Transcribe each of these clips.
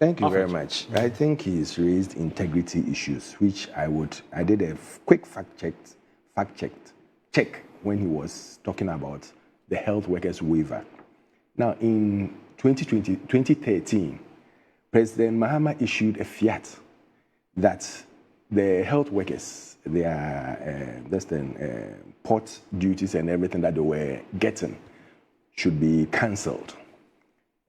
Thank you very much. I think he's raised integrity issues, which I did a quick fact check when he was talking about the health workers waiver. Now, in 2013, President Mahama issued a fiat that the health workers, their port duties and everything that they were getting should be cancelled.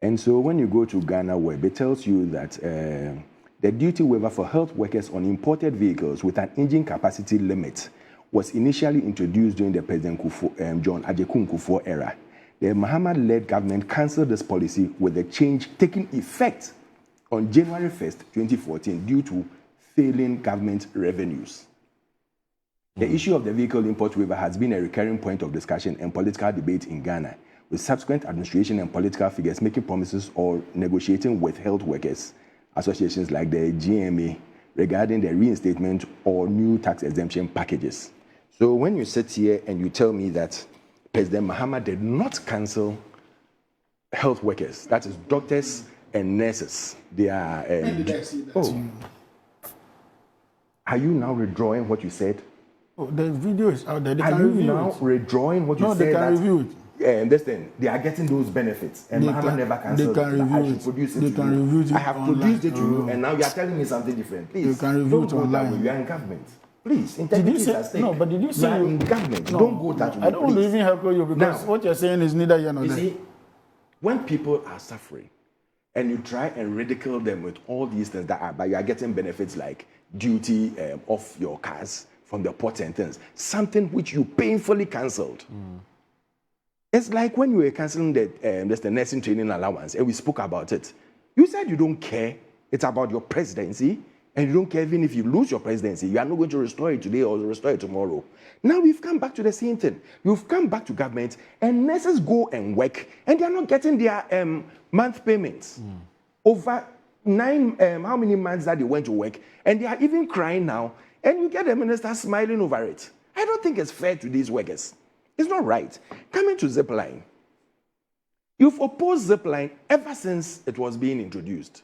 And so when you go to Ghana Web, it tells you that the duty waiver for health workers on imported vehicles with an engine capacity limit was initially introduced during the President John Adjekun Kufuor era. The Mahama-led government cancelled this policy with the change taking effect on January 1st, 2014 due to failing government revenues. The issue of the vehicle import waiver has been a recurring point of discussion and political debate in Ghana, with subsequent administration and political figures making promises or negotiating with health workers associations like the GMA regarding the reinstatement or new tax exemption packages. So when you sit here and you tell me that President Mahama did not cancel health workers, that is doctors and nurses, they are... Are you now withdrawing what you said? Oh, the video is out there. They are can you now withdrawing what you said? No, they can review it. Understand? They are getting those benefits, and Mahama never cancelled. They can review it. Produce it. They can review it. I have produced it to you, and now you are telling me something different. Please, you can review it online. You are in government. Please, integrity is at stake. No, but did you say you are in government? No, don't go that way. I don't want to even help you because now, what you're saying is neither here nor there. You see, when people are suffering, and you try and ridicule them with all these things that are, but you are getting benefits like duty off your cars from the port and things, something which you painfully cancelled. It's like when you were cancelling the nursing training allowance, and we spoke about it. You said you don't care. It's about your presidency, and you don't care even if you lose your presidency. You are not going to restore it today or restore it tomorrow. Now we've come back to the same thing. You've come back to government, and nurses go and work, and they are not getting their month payments. Over 9, how many months that they went to work, and they are even crying now, and you get the minister smiling over it. I don't think it's fair to these workers. It's not right. Coming to Zipline, you've opposed Zipline ever since it was being introduced.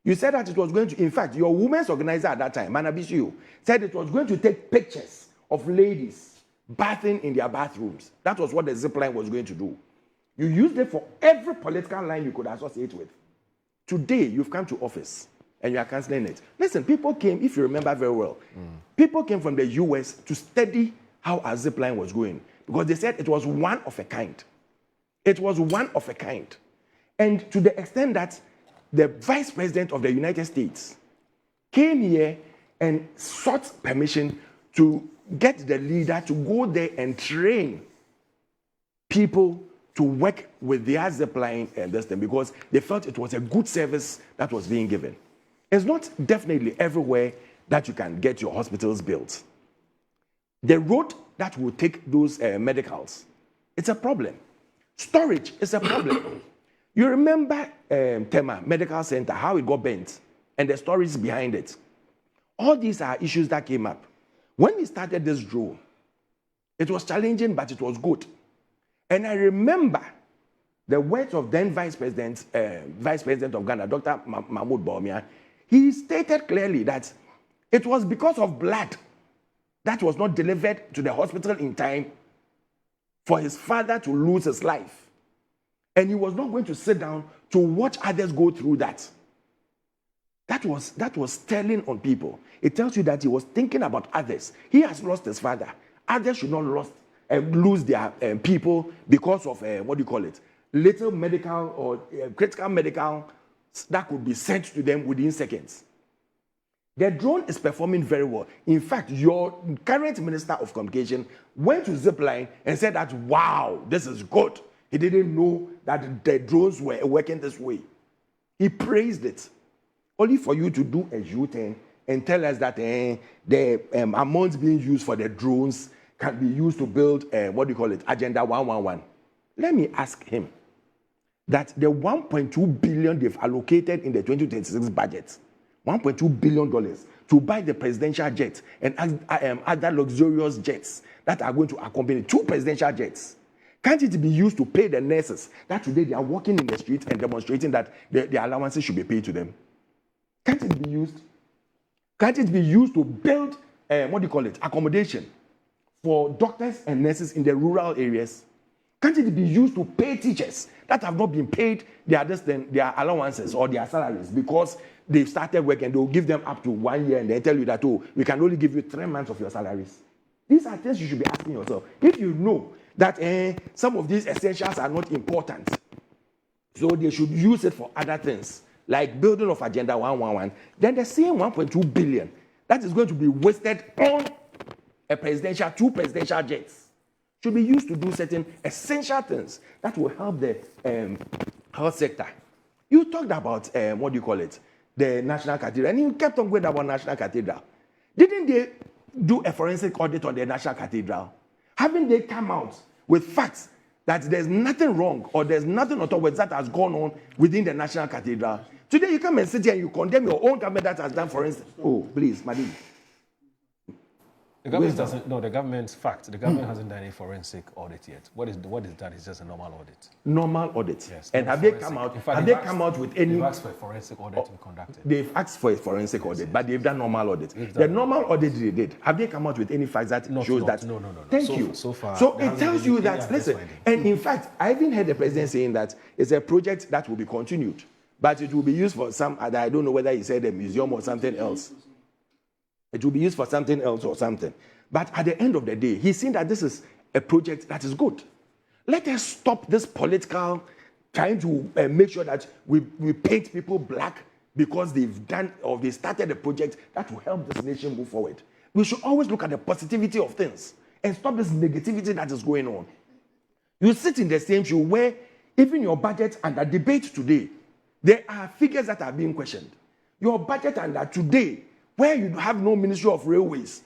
You said that it was going to, in fact, your women's organizer at that time, Manabishu, said it was going to take pictures of ladies bathing in their bathrooms. That was what the Zipline was going to do. You used it for every political line you could associate with. Today, you've come to office and you are cancelling it. Listen, people came, if you remember very well, people came from the US to study how our Zipline was going because they said it was one of a kind. It was one of a kind. And to the extent that the Vice President of the United States came here and sought permission to get the leader to go there and train people to work with their Zipline and this thing because they felt it was a good service that was being given. It's not definitely everywhere that you can get your hospitals built. The road that will take those medicals, it's a problem. Storage is a problem. You remember Tema Medical Center, how it got bent, and the stories behind it. All these are issues that came up. When we started this drone, it was challenging, but it was good. And I remember the words of then Vice President of Ghana, Dr. Mahmoud Bawumia. He stated clearly that it was because of blood that was not delivered to the hospital in time for his father to lose his life. And he was not going to sit down to watch others go through that. That was telling on people. It tells you that he was thinking about others. He has lost his father. Others should not lose their people because of, little medical or critical medical that could be sent to them within seconds. The drone is performing very well. In fact, your current Minister of Communication went to Zipline and said that, wow, this is good. He didn't know that the drones were working this way. He praised it. Only for you to do a U-turn and tell us that the amounts being used for the drones can be used to build, Agenda 111. Let me ask him that the $1.2 billion they've allocated in the 2026 budget, $1.2 billion to buy the presidential jet and other luxurious jets that are going to accompany 2 presidential jets. Can't it be used to pay the nurses that today they are walking in the streets and demonstrating that their allowances should be paid to them? Can't it be used? Can't it be used to build, accommodation for doctors and nurses in the rural areas? Can't it be used to pay teachers that have not been paid their allowances or their salaries because they've started work and they'll give them up to 1 year and they tell you that, oh, we can only give you 3 months of your salaries? These are things you should be asking yourself. If you know that some of these essentials are not important, so they should use it for other things, like building of Agenda 111, then the same 1.2 billion that is going to be wasted on two presidential jets should be used to do certain essential things that will help the health sector. You talked about, the National Cathedral, and you kept on going about National Cathedral. Didn't they do a forensic audit on the National Cathedral? Haven't they come out with facts that there's nothing wrong or there's nothing at all that has gone on within the National Cathedral? Today you come and sit here and you condemn your own government that has done forensic. Oh, please, Madam. The government doesn't. No, the government's fact. The government hasn't done any forensic audit yet. What is that? It's just a normal audit. Normal audit. Yes. And have forensic. they come out? In fact, have they come out with any? They've asked for a forensic audit to be conducted. They've asked for a forensic audit, but they've done normal audit. The normal audit they did. Have they come out with any facts that shows that? No. Thank you. So far, so it tells you that. Listen, and in fact, I even heard the president saying that it's a project that will be continued, but it will be used for some other. I don't know whether he said a museum or something else. It will be used for something else or something. But at the end of the day, he's saying that this is a project that is good. Let us stop this political trying to make sure that we paint people black because they've done or they started a project that will help this nation move forward. We should always look at the positivity of things and stop this negativity that is going on. You sit in the same shoe where even your budget under debate today, there are figures that are being questioned. Your budget under today, where you have no Ministry of Railways,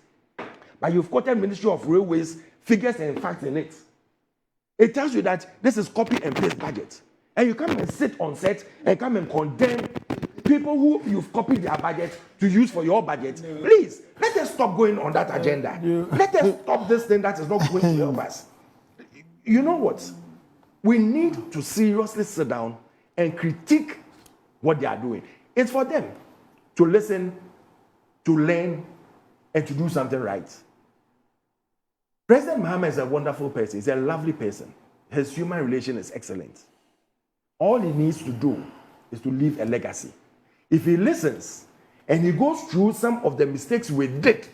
but you've quoted Ministry of Railways figures and facts in it. It tells you that this is copy and paste budget. And you come and sit on set and come and condemn people who you've copied their budget to use for your budget. Please, let us stop going on that agenda. Let us stop this thing that is not going to help us. You know what? We need to seriously sit down and critique what they are doing. It's for them to listen, to learn, and to do something right. President Mahama is a wonderful person. He's a lovely person. His human relation is excellent. All he needs to do is to leave a legacy. If he listens and he goes through some of the mistakes we did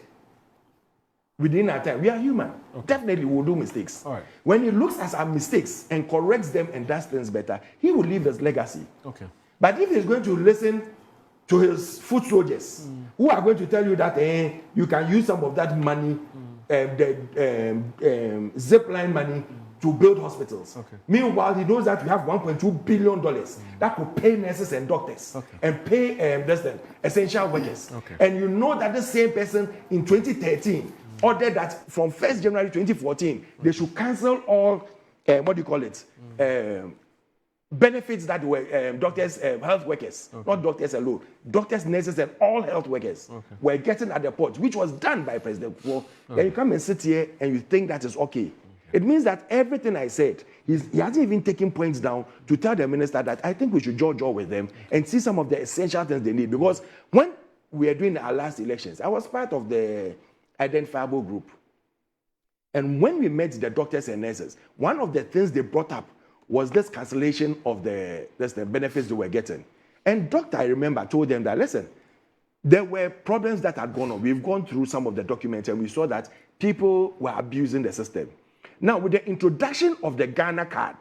within our time, we are human. Okay. Definitely we'll do mistakes. All right. When he looks at our mistakes and corrects them and does things better, he will leave his legacy. Okay. But if he's going to listen to his foot soldiers who are going to tell you that you can use some of that money, the Zipline money, to build hospitals. Okay. Meanwhile, he knows that we have $1.2 billion that could pay nurses and doctors and pay essential workers. Okay. And you know that the same person in 2013 ordered that from 1st January 2014, they should cancel all, benefits that were doctors, health workers, not doctors alone. Doctors, nurses, and all health workers were getting at the port, which was done by President Kufuor. Then you come and sit here and you think that is okay. It means that everything I said, he hasn't even taken points down to tell the minister that I think we should join with them and see some of the essential things they need. Because when we were doing our last elections, I was part of the identifiable group. And when we met the doctors and nurses, one of the things they brought up was this cancellation of the benefits they were getting. And doctor, I remember, told them that, listen, there were problems that had gone on. We've gone through some of the documents and we saw that people were abusing the system. Now, with the introduction of the Ghana card,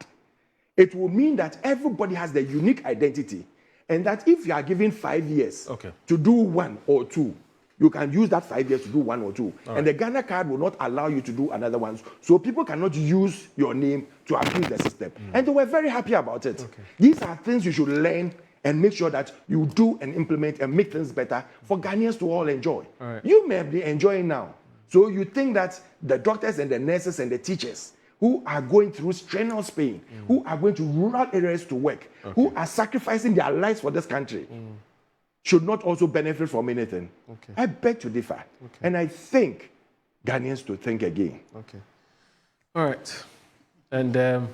it will mean that everybody has their unique identity, and that if you are given 5 years to do 1 or 2, you can use that 5 years to do 1 or 2. And the Ghana card will not allow you to do another one. So people cannot use your name to abuse the system. And they were very happy about it. These are things you should learn and make sure that you do and implement and make things better for Ghanaians to all enjoy. You may be enjoying now. So you think that the doctors and the nurses and the teachers who are going through strenuous pain, who are going to rural areas to work, who are sacrificing their lives for this country, should not also benefit from anything. I beg to differ. And I think Ghanaians to think again. All right. And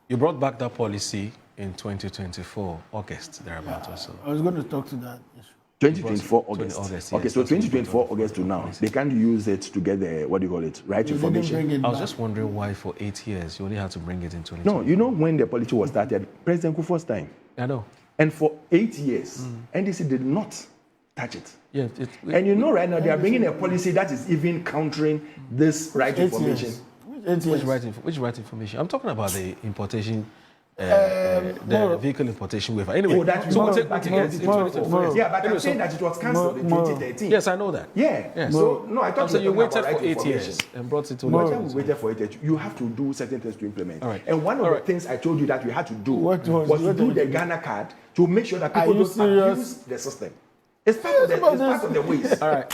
you brought back that policy in 2024, August, thereabout or so. I was going to talk to that issue. 2024 August. Okay, so 2024 August to now, they can't use it to get the, what do you call it, right You didn't bring information. it I was back. just wondering why for 8 years you only had to bring it in 2020. No, you know when the policy was started, President Kufuor's time. I know. And for 8 years, NDC did not touch it. Yeah, And you know right now they are bringing a policy that is even countering this right 8 information. years. 8 years. which right information? I'm talking about the importation, the vehicle importation waiver. Anyway, Oh, that so we we'll go take back it again. in 2024. Yeah, but Anyway, I'm saying that it was cancelled in 2013. Yes, I know that. Yeah. Yes. So, no, I thought So you were talking waited about for right 8 years information. and brought it to By the time we waited for 8 years, you have to do certain things to implement. All right. And one of All the right. things I told you that we had to do What was was to what do did the you- Ghana card to make sure that Are people you don't serious? abuse the system. It's part of the, about it's part this? of the ways. All right.